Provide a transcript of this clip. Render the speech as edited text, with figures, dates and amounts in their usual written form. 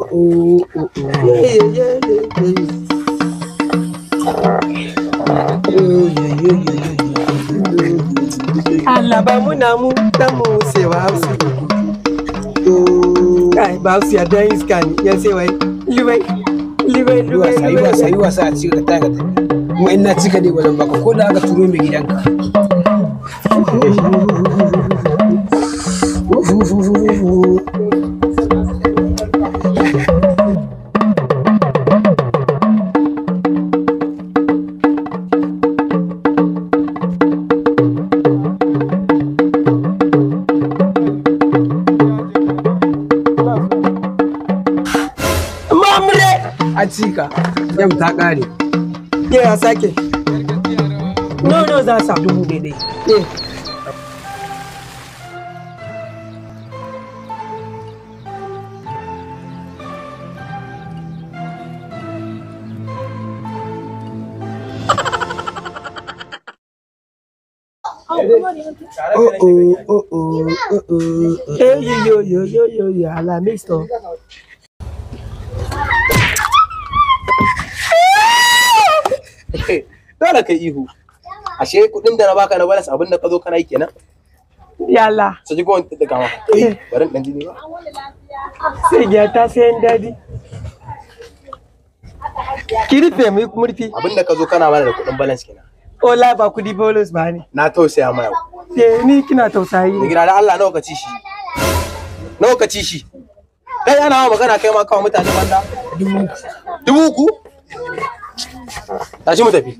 Allah ba mu na mu dan mu sai wa Hausa. Kai ba su ya dan iska ne ya sai wai liwai sai wasa a cikin ka taga kuma ina cika dai bazan baka ko da aka turo mai gidanka. A cika yam ta kare. Ya sake. No za sa dubu daidai. Yo, ala mixto. Dole kai ihu. Ashe kudin da na baka na balas abin da ka zo kana yi kenan. Yalla. Sai ko wanda daga ma. Bari dan jini ba. Sai ya ta sayan dadi. Ki rufe mu murfi. Abin da ka zo kana mana da kudin balance kenan. Ola ba kudi balance ba ne. Na tausaya ma yau. Ni kina tausayi ne. Gida da Allah nawa ka ci shi? Nawa ka ci shi? Kai ana magana kai ma kawo mutane banda. Dubu ku? Tashi mu tafi.